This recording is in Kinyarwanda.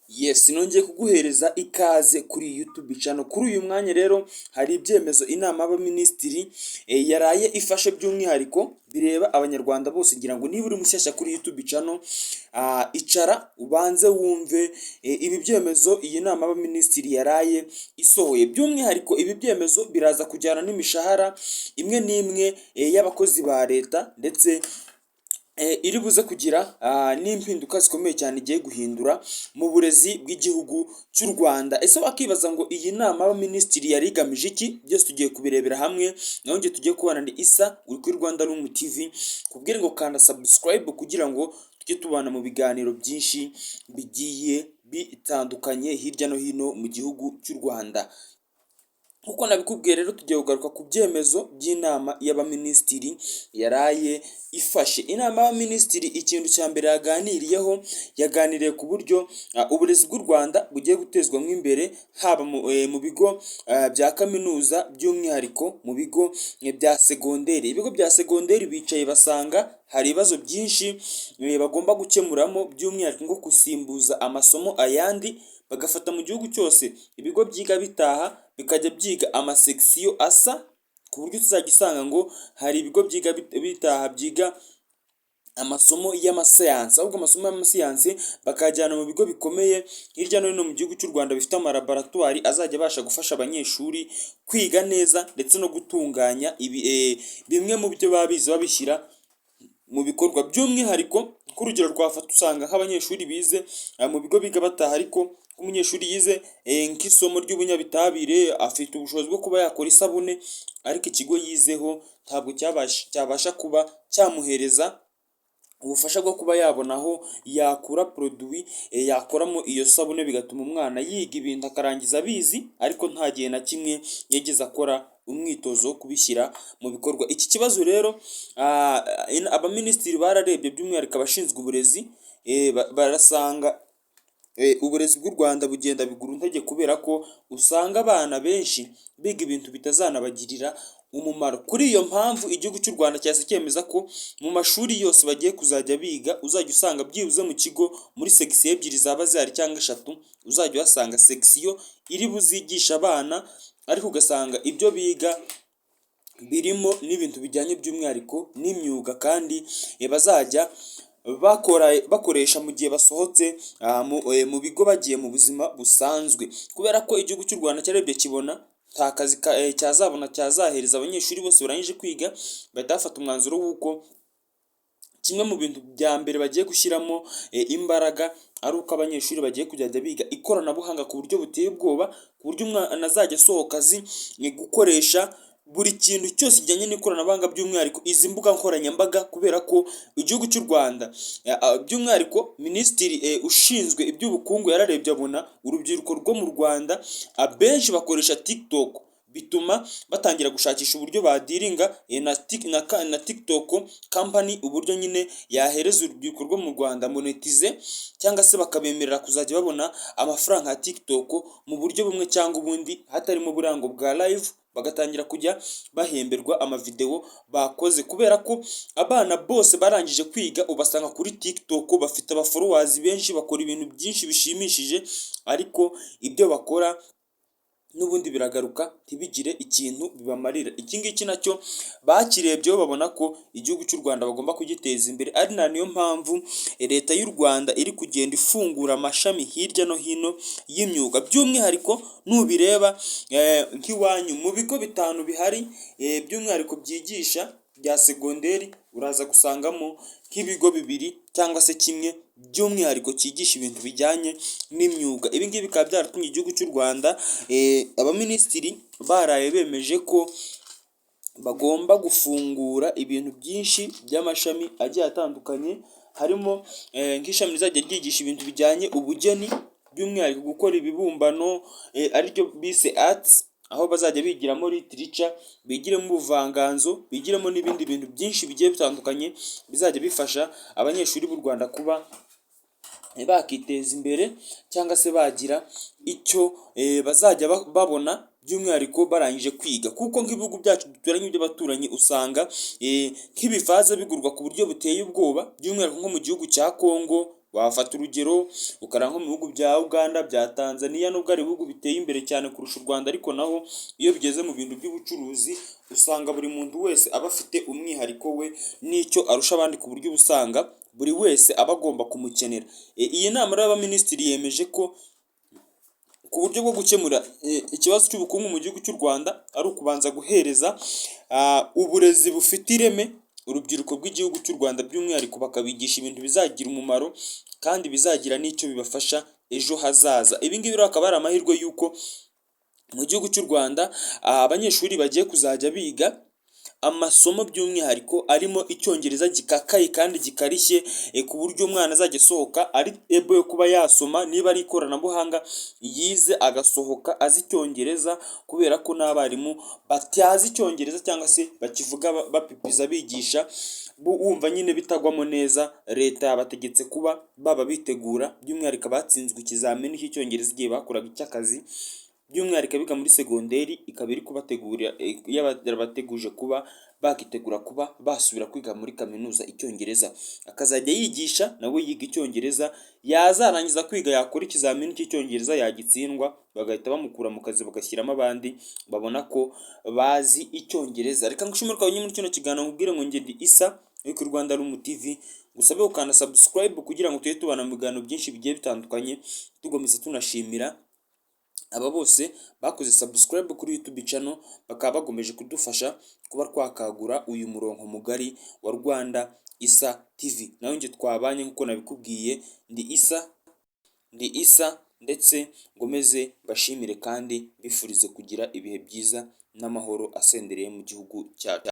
Yes, nongeye kuguhereza ikaze kuri YouTube channel. Kuri uyu mwanya rero hari ibyemezo inama y'abaminisitiri yaraye ifashe by'umwihariko bireba abanyarwanda bose. Ngira ngo niba uri mushyashya kuri YouTube channel, icara ubanze wumve ibi byemezo iyi nama y'abaminisitiri yaraye isohoye. By'umwihariko ibi byemezo biraza kujyana n'imishahara imwe n'imwe y'abakozi ba leta, ndetse iri buze kugira n'impinduka zikomeye cyane igiye guhindura mu burezi bw'igihugu cy'u Rwanda. Ese wakibaza ngo iyi nama y'abaminisitiri yari igamije iki? Byose tugiye kubirebera hamwe, naho njye tugiye kubana ni Isa uri kuri Rwanda Room TV. Kubwire ngo kanda subscribe kugira ngo tujye tubana mu biganiro byinshi bigiye bitandukanye hirya no hino mu gihugu cy'u Rwanda. Nkuko nabikubwiye rero, tugiye kugaruka ku byemezo by'inama y'abaminisitiri yaraye ifashe. Inama y'abaminisitiri ikintu cya mbere yaganiriye ku buryo uburezi bw'u Rwanda bugiye gutezwamo imbere, haba mu bigo bya kaminuza, by'umwihariko mu bigo bya segonderi. Ibigo bya segonderi bicaye basanga hari ibibazo byinshi bagomba gukemuramo, by'umwihariko nko gusimbuza amasomo ayandi, bagafata mu gihugu cyose ibigo byiga bitaha bikajya byiga amasekisiyo asa, ku buryo tuzajya usanga ngo hari ibigo byiga bitaha byiga amasomo y'amasayansi, ahubwo amasomo y'amasiyansi bakajyana mu bigo bikomeye hirya no hino mu gihugu cy'u Rwanda bifite amalaboratwari azajya abasha gufasha abanyeshuri kwiga neza, ndetse no gutunganya bimwe mu byo baba bize babishyira mu bikorwa. By'umwihariko nk'urugero twafata, usanga nk'abanyeshuri bize mu bigo biga bataha, ariko umunyeshuri yize nk'isomo ry'ubunyabitabire, afite ubushobozi bwo kuba yakora isabune, ariko ikigo yizeho ntabwo cyabasha kuba cyamuhereza ubufasha bwo kuba yabona aho yakura produit yakoramo iyo sabune, bigatuma umwana yiga ibintu akarangiza abizi, ariko nta gihe na kimwe yageze akora umwitozo wo kubishyira mu bikorwa. Iki kibazo rero abaminisitiri bararebye, by'umwihariko abashinzwe uburezi, barasanga uburezi bw'u Rwanda bugenda bigura intege, kubera ko usanga abana benshi biga ibintu bitazanabagirira umumaro. Kuri iyo mpamvu igihugu cy'u Rwanda cyahise cyemeza ko mu mashuri yose bagiye kuzajya biga, uzajya usanga byibuze mu kigo muri segisiyo ebyiri zaba zihari cyangwa eshatu, uzajya uhasanga segisiyo iri buzigisha abana, ariko ugasanga ibyo biga birimo n'ibintu bijyanye by'umwihariko n'imyuga, kandi bazajya bakoresha mu gihe basohotse mu bigo bagiye mu buzima busanzwe. Kubera ko igihugu cy'u Rwanda cyarebye kibona nta kazi cyazabona cyazahereza abanyeshuri bose barangije kwiga, bahita bafata umwanzuro w'uko kimwe mu bintu bya mbere bagiye gushyiramo imbaraga ari uko abanyeshuri bagiye kujya biga ikoranabuhanga ku buryo buteye ubwoba, ku buryo umwana azajya asohoka azi gukoresha buri kintu cyose kijyanye n'ikoranabuhanga, by'umwihariko izi mbuga nkoranyambaga. Kubera ko igihugu cy'u Rwanda, by'umwihariko minisitiri ushinzwe iby'ubukungu yararebye abona urubyiruko rwo mu Rwanda abenshi bakoresha TikTok, bituma batangira gushakisha uburyo badiringa na TikTok company, uburyo nyine yahereza urubyiruko rwo mu Rwanda monetize, cyangwa se bakabemerera kuzajya babona amafaranga ya TikTok mu buryo bumwe cyangwa ubundi, hatarimo uburango bwa live, bagatangira kujya bahemberwa amavideo bakoze. Kubera ko abana bose barangije kwiga ubasanga kuri TikTok bafite abafollowers benshi, bakora ibintu byinshi bishimishije, ariko ibyo bakora n'ubundi biragaruka ntibigire ikintu bibamarira. Iki ngiki nacyo bakirebyeho babona ko igihugu cy'u Rwanda bagomba kugiteza imbere, ari niyo mpamvu leta y'u Rwanda iri kugenda ifungura amashami hirya no hino y'imyuga. By'umwihariko nubireba nk'iwanyu mu bigo bitanu bihari, by'umwihariko byigisha bya segonderi, uraza gusangamo nk'ibigo bibiri cyangwa se kimwe by'umwihariko cyigisha ibintu bijyanye n'imyuga. Ibi ngibi bikaba byaratumye igihugu cy'u Rwanda, abaminisitiri baraye bemeje ko bagomba gufungura ibintu byinshi by'amashami agiye atandukanye, harimo nk'ishami rizajya ryigisha ibintu bijyanye ubugeni, by'umwihariko gukora ibibumbano, ariryo bise arts, aho bazajya bigiramo literature, bigiremo ubuvanganzo, bigiramo n'ibindi bintu byinshi bigiye bitandukanye bizajya bifasha abanyeshuri b'u Rwanda kuba bakiteza imbere, cyangwa se bagira icyo bazajya babona, by'umwihariko barangije kwiga. Kuko nk'ibihugu byacu duturanye by'abaturanyi usanga nk'ibivaza bigurwa ku buryo buteye ubwoba, by'umwihariko nko mu gihugu cya Congo wafata urugero ukareba nko mu bihugu bya Uganda, bya Tanzania, nubwo ari ibihugu biteye imbere cyane kurusha u Rwanda, ariko naho iyo bigeze mu bintu by'ubucuruzi usanga buri muntu wese aba afite umwihariko we n'icyo arusha abandi, ku buryo usanga buri wese aba agomba kumukenera. Iyi nama y'abaminisitiri yemeje ko ku buryo bwo gukemura ikibazo cy'ubukungu mu gihugu cy'u Rwanda ari ukubanza guhereza uburezi bufite ireme urubyiruko rw'igihugu cy'u Rwanda, by'umwihariko bakabigisha ibintu bizagira umumaro kandi bizagira n'icyo bibafasha ejo hazaza. Ibi ngibi rero akaba ari amahirwe y'uko mu gihugu cy'u Rwanda abanyeshuri bagiye kuzajya biga amasomo by'umwihariko arimo icyongereza gikakaye kandi gikarishye, ku buryo umwana azajya asohoka ari able yo kuba yasoma, niba ari ikoranabuhanga yize agasohoka azi icyongereza, kubera ko n'abarimu batazi icyongereza cyangwa se bakivuga bapipiza bigisha wumva nyine bitagwamo neza. Leta yabategetse kuba baba bitegura, by'umwihariko abatsinzwe ikizamini cy'icyongereza igihe bakoraga icy'akazi, by'umwihariko biga muri segonderi, ikaba iri kubategurira yabateguje kuba bakitegura kuba basubira kwiga muri kaminuza icyongereza, akazajya yigisha nawe yiga icyongereza, yazarangiza kwiga yakora ikizamini cy'icyongereza yagitsindwa, bagahita bamukura mu kazi bagashyiramo abandi babona ko bazi icyongereza. Reka ngushimire ko muri kino kiganiro nkubwire ngo njye ndi Isa ariko Rwanda Room TV, gusabe ukanda subscribe kugira ngo tujye tubana mu biganiro byinshi bigiye bitandukanye, tugomeza tunashimira aba bose bakoze subscribe kuri YouTube channel, bakaba bagomeje kudufasha kuba twakagura uyu murongo mugari wa Rwanda Isa TV. Nawe nge twabanye nkuko nabikubwiye, ndi Isa ndetse ngomeze bashimire kandi bifurize kugira ibihe byiza n'amahoro asendereye mu gihugu cyacu.